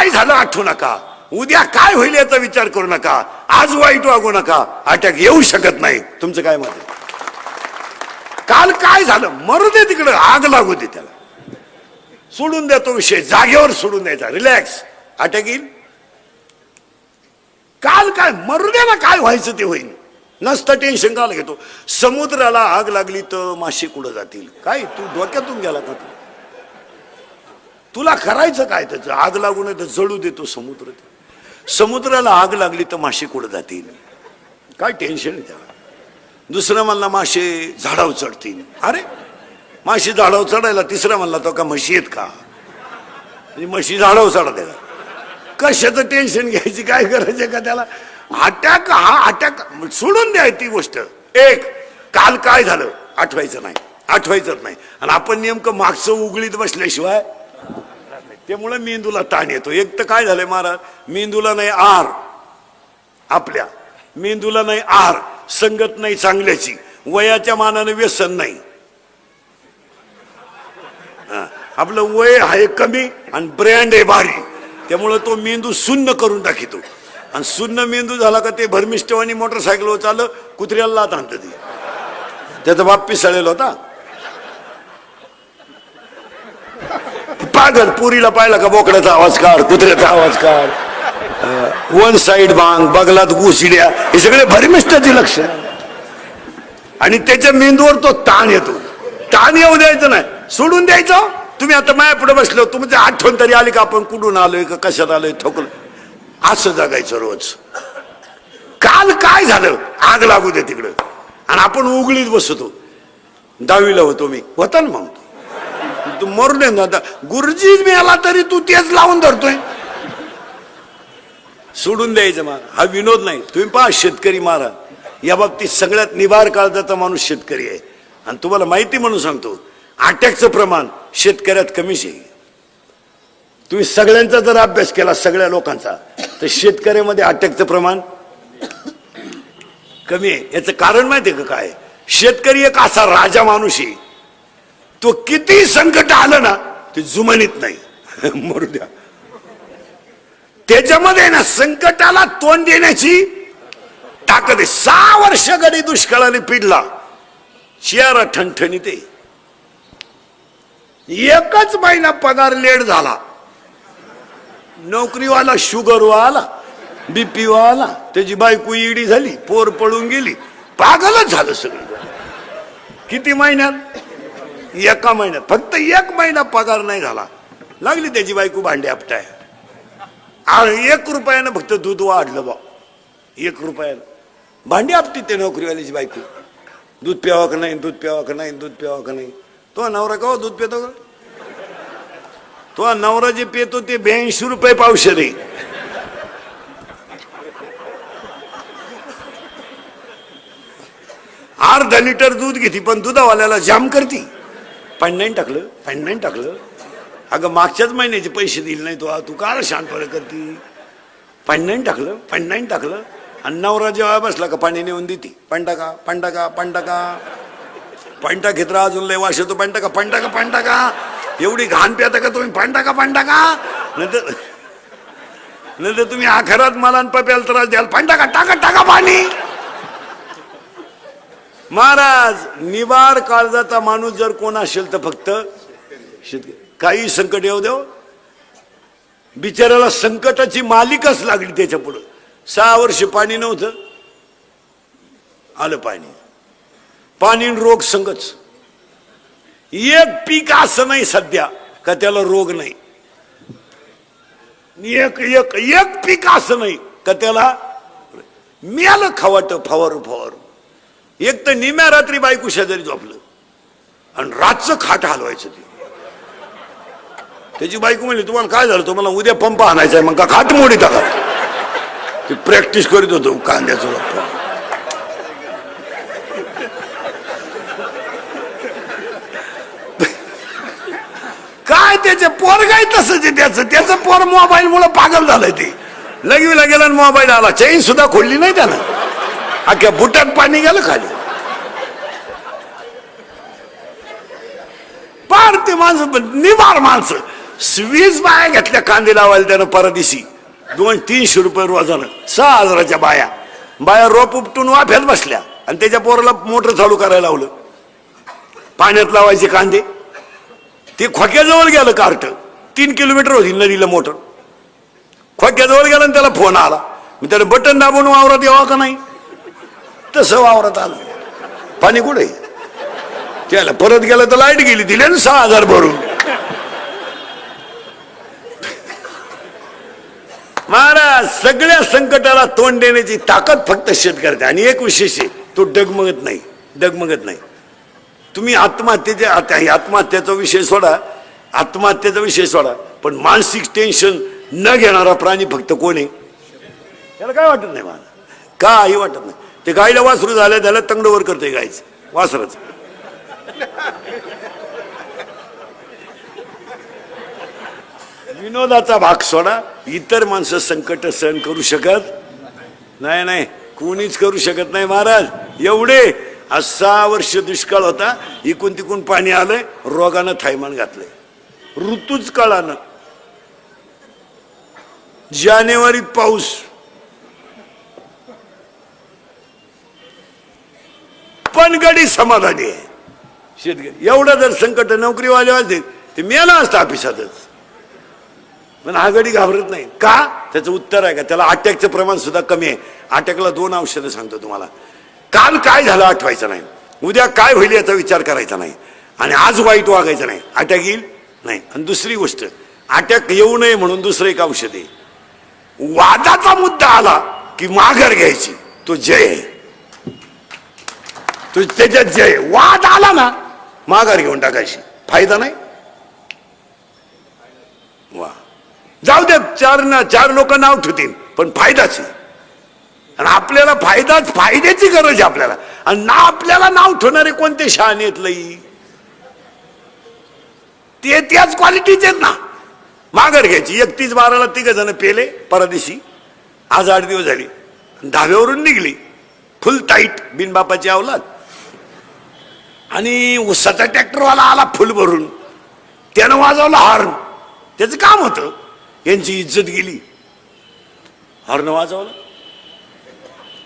काय झालं आठवू नका, उद्या काय होईल याचा विचार करू नका, आज वाईट वागू नका, अटॅक येऊ शकत नाही. तुमचं काय मत आहे? काल काय झालं मरू दे तिकडं, आग लागू दे त्याला, सोडून द्या तो विषय, जागेवर सोडून द्यायचा, रिलॅक्स. अटॅक येईल, काल काय मरू दे ना, काय व्हायचं ते होईल, नसतं टेन्शन काल घेतो. समुद्राला आग लागली तर मासे कुठं जातील? काय तू डोक्यातून गेला का? तुला करायचं काय त्याचं? आग लागू नये तर जळू देतो समुद्र. समुद्राला आग लागली तर मासे कुठं जातील? काय टेन्शन आहे त्याला. दुसरं म्हणला मासे झाडावर चढतील. अरे माशी झाडावर चढायला, तिसरा म्हणला तो का म्हशी आहेत का? म्हणजे म्हशी झाडावर चढत आहे, कशाचं टेन्शन घ्यायची काय गरज आहे का त्याला? अटॅक हा अटॅक सोडून द्या ती गोष्ट. एक काल काय झालं आठवायचं नाही, आठवायचंच नाही. आणि आपण नेमकं मागचं उघडीत बसल्याशिवाय, त्यामुळे मेंदूला ताण येतो. एक तर काय झालंय महाराज, मेंदूला नाही आर, आपल्या मेंदूला नाही आर, संगत नाही चांगल्याची, वयाच्या मानाने व्यसन नाही. आपलं वय आहे कमी आणि ब्रँड आहे भारी, त्यामुळे तो मेंदू शून्य करून टाकितो. आणि शून्य मेंदू झाला का ते भरमिष्टवानी मोटरसायकलवर चाललं, कुत्र्याला लात आणतं ते. त्याचा बाप पिसाळलेला होता, पागल. पुरीला पाहिला का बोकड्याचा आवाज काढ, कुत्र्याचा आवाज काढ, वन साइड बांग, बगलात घुसड्या, हे सगळे भरमिष्टाची लक्षण. आणि त्याच्या मेंदूवर तो ताण येतो. ताण येऊ द्यायचं नाही, सोडून द्यायचं. तुम्ही आता माया पुढे बसलो, तुमची आठवण तरी आली का आपण कुठून आलोय का कशात आलोय, ठोकलं, असं जगायचं रोज. काल काय झालं आग लागू दे तिकडं, आणि आपण उघडीत बसतो. 10वीला होतो मी, होता ना मग तू मरू दे ना, गुरुजी मिळाला तरी तू तेच लावून धरतोय. सोडून द्यायचं महाराज, हा विनोद नाही. तुम्ही पहा शेतकरी महाराज, या बाबतीत सगळ्यात निभार काळजाचा माणूस शेतकरी आहे. आणि तुम्हाला माहिती म्हणून सांगतो, अटॅकचं प्रमाण शेतकऱ्यात कमीच आहे. तुम्ही सगळ्यांचा जर अभ्यास केला, सगळ्या लोकांचा, तर शेतकऱ्यामध्ये अटॅकचं प्रमाण कमी आहे. याचं कारण माहिती आहे का काय? शेतकरी एक असा राजा माणूस आहे, तो किती संकट आलं ना ते जुमानीत नाही. मरू द्या, त्याच्यामध्ये ना संकटाला तोंड देण्याची ताकद आहे. 6 वर्ष गडी दुष्काळाने पिडला, चेहरा ठणठणीत आहे. एकच महिना पगार लेट झाला, नोकरीवाला शुगरवाला, बीपी वाला, त्याची बायको ईडी झाली, पोर पळून गेली, पागलच झालं सगळं. किती महिन्यात? एका महिन्यात. फक्त 1 महिना पगार नाही झाला, लागली त्याची बायको भांडे आपटाय. 1 रुपयानं फक्त दूध वाढलं बा, 1 रुपयानं भांडी आपटी ते नोकरीवाल्याची बायको. दूध प्यावा का नाही, दूध प्यावा का नाही, दूध प्यावा का नाही. तो नवरा का दूध पितो का? तो नवरा जे पितो ते 82 रुपये पावशेर आहे. अर्धा लिटर दूध घेती, पण दुधावाल्याला जाम करती. पाणी टाकलं, पाणी टाकलं. अगं मागच्याच महिन्याचे पैसे दिले नाही तू का शांतपणे करती? पाणी टाकलं, पाणी टाकलं. आणि नवरा जेव्हा बसला का पाणी नेऊन देते, पाणी टाका, पाणी टाका, पाणी टाका. पाणी टाकीत राहा, अजून लय वाश येतो, पाणी टाका, पाणी टाका, पाणी टाका. एवढी घाण पिता का तुम्ही? पाणी टाका, पाणी टाका. नंतर तुम्ही आखरात मला पप्याला त्रास द्याल, पाणी टाका, टाका, टाका पाणी. महाराज, निवार काळजाचा माणूस जर कोण असेल तर फक्त शेतकरी. काही संकट येऊ देव, बिचाराला संकटाची मालिकच लागली त्याच्या पुढं. 6 वर्ष पाणी नव्हतं, आलं पाणी. पाणी रोग संगच. एक पीक असं नाही सध्या का त्याला रोग नाही. एक एक एक पीक असं नाही का त्याला मिळालं खवाट फवारू फवारू. एक तर निम्या रात्री बायको शेजारी झोपलं आणि रातचं खाट हलवायचं ते. त्याची बायको म्हणली, तुम्हाला काय झालं? तुम्हाला उद्या पंप आणायचा आहे. मग का खाट मोडी टाका. ते प्रॅक्टिस करीत होतो कांद्याचं. काय त्याचे पोर काय तसंच आहे. त्याचं पोर मोबाईल मुळे पागल झालंय. ते लगवीला गेला आणि मोबाईल आला, चैन सुद्धा खोलली नाही त्यानं, अख्ख्या बुटात पाणी गेलं खाली. पार ते माणसं निवार माणसं 20 बाया घेतल्या कांदे लावायला त्यानं परदिशी 200-300 रुपये रोजानं 6,000च्या बाया रोप उपटून वाफ्यात बसल्या आणि त्याच्या पोराला मोटर चालू करायला लावलं. पाण्यात लावायचे कांदे. ते खोक्याजवळ गेलं कार्ट 3 किलोमीटर होती नदीला मोटर. खोक्याजवळ गेलं आणि त्याला फोन आला. मी त्याला बटन दाबून वावरात यावा का नाही तसं वावरात आलं. पाणी कुठे त्याला परत गेलं तर लाईट गेली. दिले ना 6,000 भरून. महाराज सगळ्या संकटाला तोंड देण्याची ताकद फक्त शेतकऱ्याची. आणि एक विशेष आहे तो डगमगत नाही. तुम्ही आत्महत्येचा विषय सोडा, आत्महत्येचा विषय सोडा, पण मानसिक टेन्शन न घेणारा प्राणी फक्त कोण आहे? त्याला काय वाटत नाही मला, काही वाटत नाही. ते गायला वासरू झाल्या त्याला तंगडवर करते गायचं वासरच. विनोदाचा भाग सोडा, इतर माणसं संकट सहन करू शकत नाही. कोणीच करू शकत नाही महाराज. एवढे 6 वर्ष दुष्काळ होता. इकून तिकून पाणी आलंय. रोगानं थैमान घातलंय. ऋतूच काळानं. जानेवारीत पाऊस, पण गडी समाधानी आहे शेतकरी. एवढं जर संकट नोकरीवाले असते ते मेला असतं ऑफिसातच. पण हा गडी घाबरत नाही का? त्याचं उत्तर आहे का? त्याला अटॅकचं प्रमाण सुद्धा कमी आहे. अटॅकला 2 औषधं सांगतो तुम्हाला. काल काय झालं आठवायचं नाही, उद्या काय होईल याचा विचार करायचा नाही, आणि आज वाईट वागायचं नाही. अटॅक येईल नाही. आणि दुसरी गोष्ट, अटॅक येऊ नये म्हणून दुसरं एक औषध आहे. वादाचा मुद्दा आला की माघार घ्यायची. तो जय आहे. तो त्याच्यात जय. वाद आला ना माघार घेऊन टाकायची. फायदा नाही. वा जाऊ दे, 4 लोक नाव ठेवतील पण फायदाच आहे. आणि आपल्याला फायद्याची गरज आहे आपल्याला. आणि ना आपल्याला नाव ठेवणारे कोणते शहाणे आहेत लई, ते त्याच क्वालिटीचे आहेत ना. माघार घ्यायची. 31/12ला 3 जण पेले परदेशी. आज 8 दिवस झाली. धाब्यावरून निघली फुल टाईट बिनबापाची अवलाद. आणि उसाचा ट्रॅक्टरवाला आला फुल भरून. त्यानं वाजवला हॉर्न. त्याचं काम होतं. यांची इज्जत गेली. हॉर्न वाजवलं.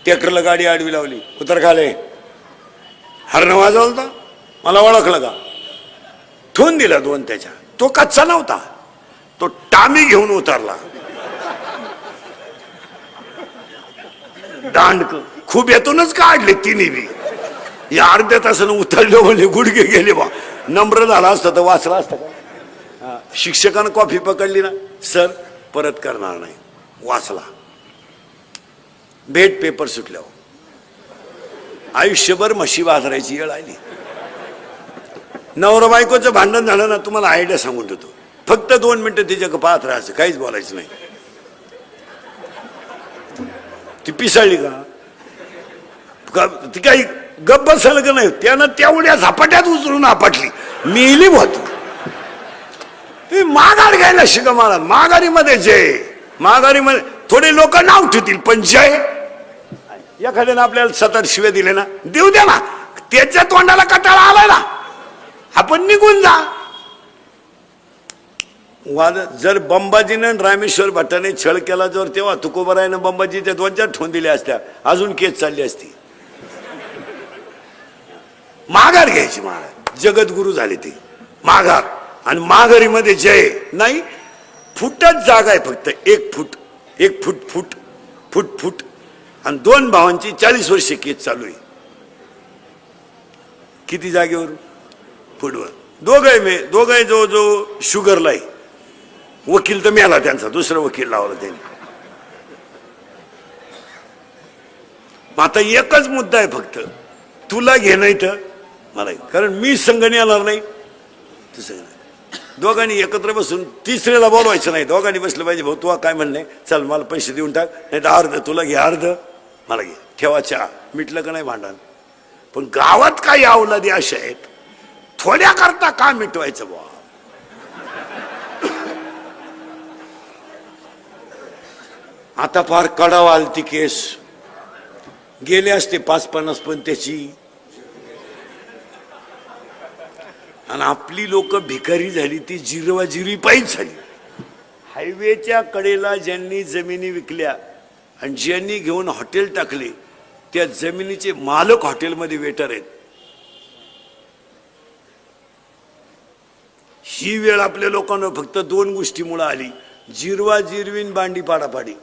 ट्रॅक्टरला गाडी आडवी लावली. उतर खाले. हॉर्न वाजवलं तर मला ओळखलं का? ठेवून दिला 2 त्याच्या. तो कच्चा नव्हता. तो टामी घेऊन उतरला. दांडक खुब्यातूनच काढले तिन्ही बी. या अर्ध्या तासानं उतरले म्हणजे गुडघे गेले बा. नम्र झाला असतं तर वाचला असतं का? शिक्षकानं कॉफी पकडली ना, सर परत करणार नाही. वाचला. भेट पेपर सुटल्यावर आयुष्यभर म्हशी वाजरायची वेळ आली. नवरा बायकोचं भांडण झालं ना, तुम्हाला आयडिया सांगून देतो. फक्त 2 मिनिटं तिच्याकडे पाहत राहायचं, काहीच बोलायचं नाही. ती पिसाळली का ती काही गप्प बसलं का नाही, त्यानं तेवढ्या झपाट्यात उचलून आपटली. मिली होत. माघार घ्यायला शिका मला. माघारीमध्ये जय. माघारीमध्ये थोडे लोक नाव ठेवतील पण जय. एखाद्यानं आपल्याला 7 शिव्या दिले ना, देऊ द्या ना. त्याच्या तोंडाला कटाळा आलाय ना, आपण निघून जा. वाद जर बंबाजीनं रामेश्वर भट्टाने छळ केला जर, तेव्हा तुकोबरायनं बंबाजीच्या 2-4 ठोन दिल्या असत्या, अजून केस चालली असती. माघार घ्यायची. महाराज जगद्गुरु झाले ते. माघार. आणि माघारीमध्ये जय नाही. फुटच जागा आहे फक्त. 1 फूट 1 फूट फूट फूट फूट. आणि 2 भावांची 40 वर्षे केस चालू आहे. किती जागेवर? फुटवर. दोघे जो शुगरला आहे. वकील तर मिळाला त्यांचा, दुसरा वकील लावला त्यांनी. आता एकच मुद्दा आहे फक्त, तुला घे नाही तर मला. कारण मी संघ येणार नाही, तसं नाही. दोघांनी एकत्र बसून तिसऱ्याला बोलवायचं नाही. दोघांनी बसलं पाहिजे. भाऊ तू काय म्हणणे, चल मला पैसे देऊन टाक, नाही तर अर्ध तुला घे अर्ध मला घे. ठेवा चहा. मिटलं का नाही भांडण. पण गावात काही अवलादी अशा आहेत, थोड्या करता का मिटवायचं बुवा. आता फार कडाव आलती केस. गेले असते 5-50 पण त्याची. आणि आपली लोक भिकारी झाली ती जिरवाजिरवी पायीच झाली. हायवेच्या कडेला ज्यांनी जमिनी विकल्या आणि ज्यांनी घेऊन हॉटेल टाकले त्या जमिनीचे मालक हॉटेलमध्ये वेटर आहेत. ही वेळ आपल्या लोकांना फक्त 2 गोष्टीमुळे आली, जिरवाजिरवीन बांडी पाडापाडी.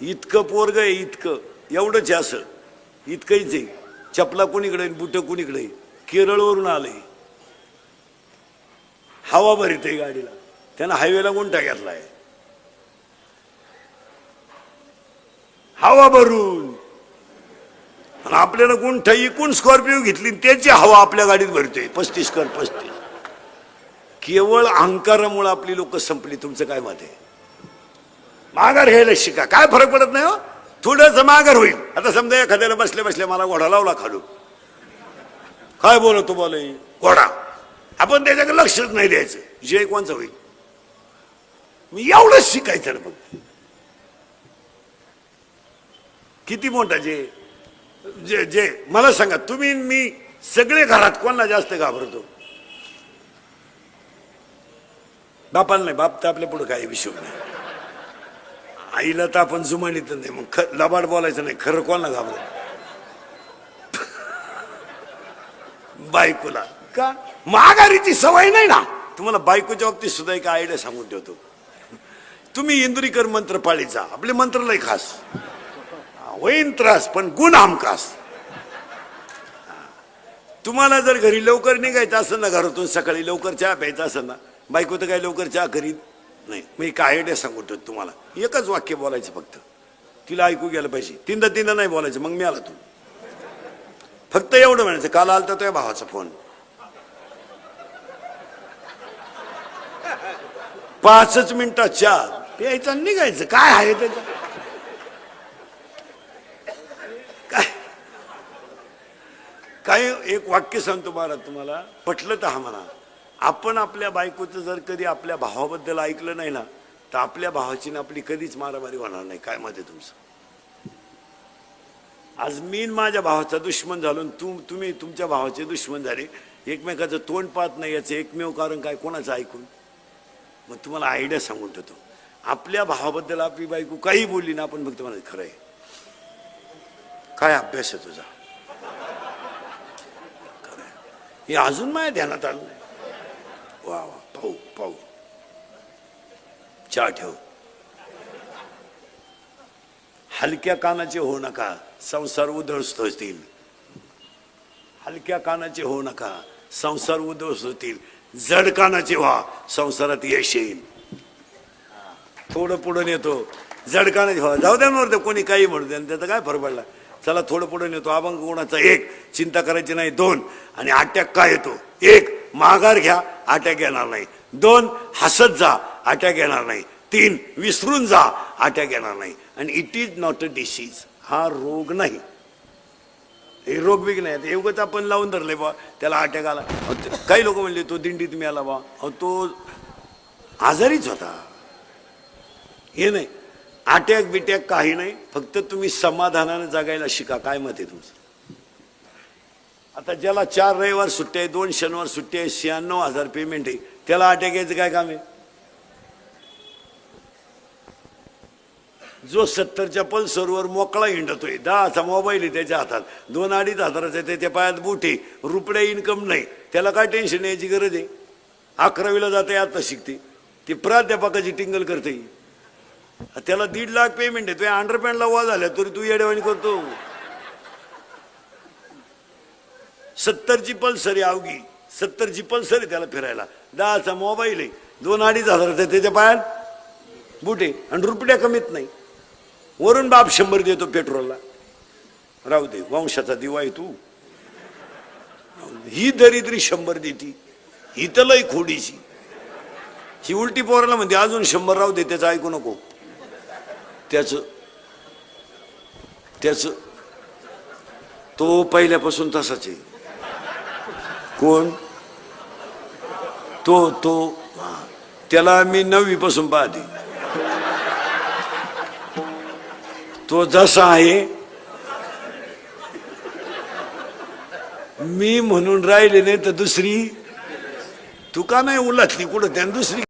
इतकं पोरग आहे, इतकं एवढंच आहे, असं इतकंच आहे. चपला कोणीकडे बुट कोणीकडे. केरळवरून आलंय, हवा भरीत आहे गाडीला, त्यानं हायवेला गुंठा घेतलाय हवा भरून. आणि आपल्याला गुंठा इकून स्कॉर्पिओ घेतली त्याची हवा आपल्या गाडीत भरते 35 कर 35. केवळ अहंकारामुळे आपली लोक संपली. तुमचं काय मत आहे? माघार घ्यायला शिका, काय फरक पडत नाही हो, थोडंसं माघार होईल. आता समजा एखाद्याला बसल्या बसल्या मला घोडा लावला खालू, काय बोलतो बोले घोडा, आपण त्याच्याकडे लक्षच नाही द्यायचं, जय कोणचं होईल. मी एवढंच शिकायचं ना फक्त. किती मोठा जे जे जे मला सांगा तुम्ही, मी सगळे घरात कोणाला जास्त घाबरतो? बापाला नाही, बाप तर आपल्या पुढे काही विषय नाही. आईला तर आपण जुमानीत नाही, मग लबाड बोलायचं नाही. खरं कोणाला घाबरतो? बायकोला. का? माघारीची सवय नाही ना तुम्हाला. बायकोच्या बाबतीत सुद्धा एक आयडिया सांगून ठेवतो. तुम्ही इंद्रिकर मंत्र पाळीचा, आपले मंत्र लय खास, होईन त्रास पण गुण हमखास. तुम्हाला जर घरी लवकर निघायचं असेल ना, घरातून सकाळी लवकर चहा प्यायचा असेल ना, बायको तर काही लवकर चहा करीत नाही. मी काय आयडिया सांगू ठेवतो तुम्हाला. एकच वाक्य बोलायचं फक्त, तिला ऐकू गेलं पाहिजे. तीनदा नाही बोलायचं. मग मी आला तू फक्त एवढं म्हणायचं, काल आलता तुझ्या भावाचा फोन, 5 मिनिटात चहा प्यायचा निघायचं. काय आहे त्याचं? काय एक वाक्य सांगतो महाराज तुम्हाला, पटलं तर हा म्हणा. आपण आपल्या बायकोचं जर कधी आपल्या भावाबद्दल ऐकलं नाही ना, तर आपल्या भावाची ना आपली कधीच मारामारी होणार नाही. काय मत आहे तुमचं? आज मी माझ्या भावाचा दुश्मन झालो, तुम्ही तुमच्या भावाचे दुश्मन झाले, एकमेकाचं तोंड पाहत नाही, याचं एकमेव कारण काय? कोणाचं ऐकून? मग तुम्हाला आयडिया सांगून ठेवतो, आपल्या भावाबद्दल आपली बायको काही बोलली ना, आपण फक्त म्हणायचं खरं आहे. काय अभ्यास आहे तुझा? हे अजून माझ्या ध्यानात आलं नाही. वा वा, पाहू पाहू, चहा ठेव. हलक्या कानाचे होऊ नका, संसार उद्ध्वस्त होतील. हलक्या कानाचे होऊ नका, संसार उद्ध्वस्त होतील. जड कानाचे व्हा, संसारात यश येईल. थोडं पुढे नेतो, जड कानाचे व्हा. जाऊ द्या नव्हतं कोणी काही म्हणू द्या, त्याचा काय फरक पडला. चला थोडं पुढे नेतो. अभंग गुणाचा 1, चिंता करायची नाही 2, आणि अटॅक काय येतो? 1, माघार घ्या, अटॅक येणार नाही. 2, हसत जा, अटॅक येणार नाही. 3, विसरून जा, अटॅक येणार नाही. आणि it is not a disease. हा रोग नाही, हे रोग बिग नाही. एवढंच आपण लावून धरले बा, त्याला अटॅक आला. काही लोक म्हणले तो दिंडीत मिळाला बा, तो आजारीच होता. हे नाही, अटॅक बिटॅक काही नाही. फक्त तुम्ही समाधानाने जगायला शिका. काय मत आहे तुमचं? आता ज्याला 4 रविवार सुट्टी आहे, 2 शनिवार सुट्टी आहे, 96,000 पेमेंट आहे, त्याला अटॅक यायचं काय काम आहे? जो 70च्या पल्सरवर मोकळा हिंडतोय, 10चा मोबाईल आहे त्याच्या हातात, 2-2.5 हजाराचा त्याच्या पायात बूट आहे, रुपये इन्कम नाही, त्याला काय टेन्शन यायची गरज आहे? 11वीला जाते, आता शिकते, ती प्राध्यापकाची टिंगल करते. त्याला 1.5 लाख पेमेंट आहे, तुझ्या अंडरपॅन्टला वा झाल्या तरी तू येडेवाणी करतो. 70ची पल्सर आहे, अवघी 70ची पल्सर आहे त्याला फिरायला, 10चा मोबाईल आहे, 2-2.5 हजाराचा त्याच्या पायात बूट आहे, आणि रुपया कमीत नाही. वरून बाप 100 देतो पेट्रोलला. राहू दे, वंशाचा दिवा आहे तू. ही दरिद्री 100 देती, ही तर लई खोडीची. ही उलटी पोराला म्हणते अजून 100 राहू दे, त्याचं ऐकू नको. त्याच तो पहिल्यापासून तसाच आहे. कोण तो त्याला मी 9वी पासून पाहते. तो जसा आहे मी म्हणून राहिले नाही तर दुसरी तू का नाही उलटली कुठं त्यानं दुसरी